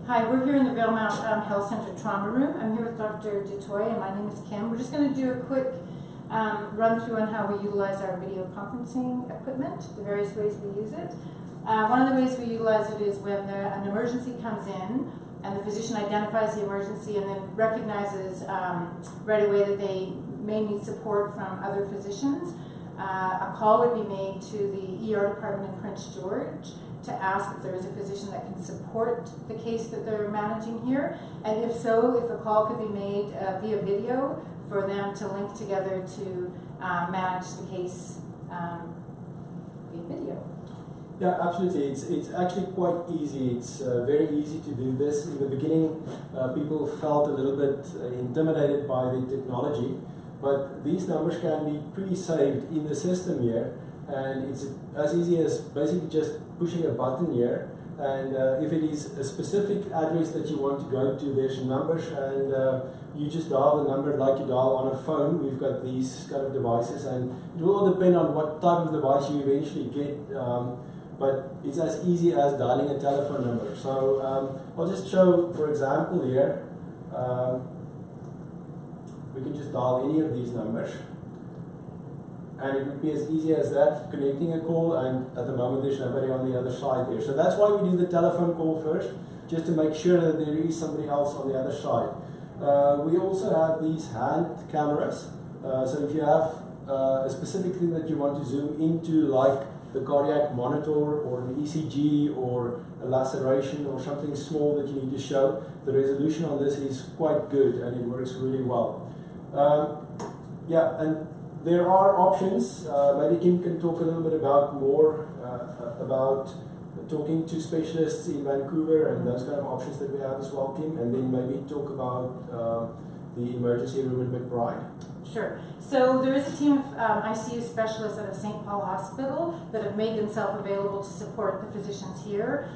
Hi, we're here in the Valemount Health Center Trauma Room. I'm here with Dr. DeToy and my name is Kim. We're just going to do a quick run through on how we utilize our video conferencing equipment, the various ways we use it. One of the ways we utilize it is when an emergency comes in and the physician identifies the emergency and then recognizes right away that they may need support from other physicians. A call would be made to the ER department in Prince George to ask if there is a physician that can support the case that they're managing here, and if so, if a call could be made via video for them to link together to manage the case via video. Yeah, absolutely. It's actually quite easy. It's very easy to do this. In the beginning, people felt a little bit intimidated by the technology, but these numbers can be pre-saved in the system here, and it's as easy as basically just pushing a button here, and if it is a specific address that you want to go to, there's numbers, and you just dial the number like you dial on a phone. We've got these kind of devices, and it will all depend on what type of device you eventually get, but it's as easy as dialing a telephone number. So I'll just show, for example, here, we can just dial any of these numbers, and it would be as easy as that, connecting a call, and at the moment there's nobody on the other side there. So that's why we do the telephone call first, just to make sure that there is somebody else on the other side. We also have these hand cameras, so if you have a specific thing that you want to zoom into, like the cardiac monitor or an ECG or a laceration or something small that you need to show, the resolution on this is quite good and it works really well. Yeah, and there are options. Maybe Kim can talk a little bit about more about talking to specialists in Vancouver and those kind of options that we have as well, Kim, and then maybe talk about the emergency room in McBride. Sure. So there is a team of ICU specialists at St. Paul Hospital that have made themselves available to support the physicians here.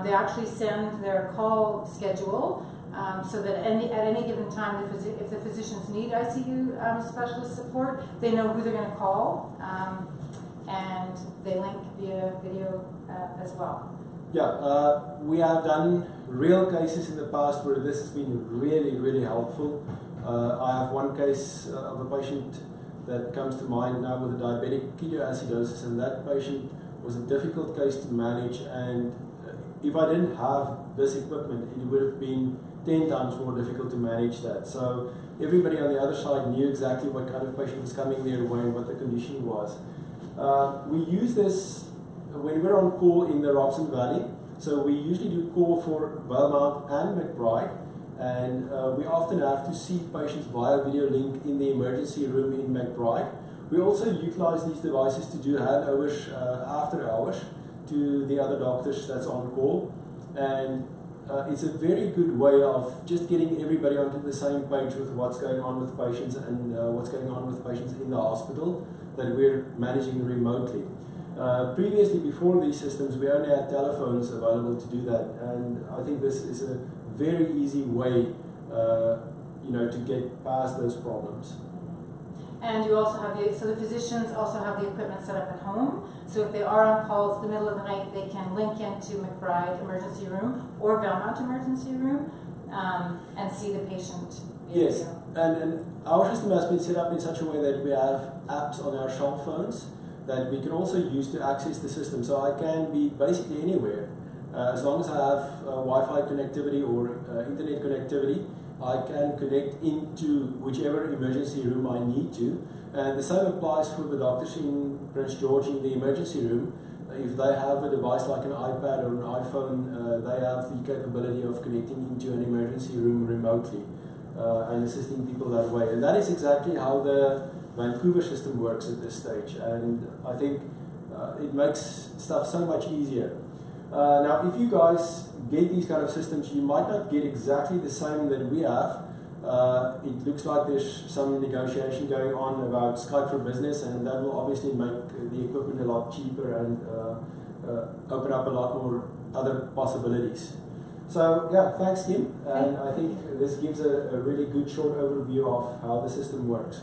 They actually send their call schedule so that at any given time, if the physicians need ICU specialist support, they know who they're going to call, and they link via video as well. Yeah, we have done real cases in the past where this has been really, really helpful. I have one case of a patient that comes to mind now with a diabetic ketoacidosis, and that patient was a difficult case to manage, and if I didn't have this equipment, it would have been 10 times more difficult to manage that. So everybody on the other side knew exactly what kind of patient was coming their way and what the condition was. We use this when we're on call in the Robson Valley. So we usually do call for Valemount and McBride, and we often have to see patients via video link in the emergency room in McBride. We also utilize these devices to do handovers after hours to the other doctors that's on call, and it's a very good way of just getting everybody onto the same page with what's going on with patients and what's going on with patients in the hospital that we're managing remotely. Previously, before these systems, we only had telephones available to do that, and I think this is a very easy way to get past those problems. And you also have so the physicians also have the equipment set up at home. So if they are on calls in the middle of the night, they can link into McBride emergency room or Valemount emergency room and see the patient. Yes, and our system has been set up in such a way that we have apps on our cell phones that we can also use to access the system. So I can be basically anywhere. As long as I have Wi-Fi connectivity or internet connectivity, I can connect into whichever emergency room I need to. And the same applies for the doctors in Prince George in the emergency room. If they have a device like an iPad or an iPhone, they have the capability of connecting into an emergency room remotely and assisting people that way. And that is exactly how the Vancouver system works at this stage. And I think it makes stuff so much easier. Now, if you guys get these kind of systems, you might not get exactly the same that we have. It looks like there's some negotiation going on about Skype for Business, and that will obviously make the equipment a lot cheaper and open up a lot more other possibilities. So yeah, thanks Kim, and I think this gives a really good short overview of how the system works.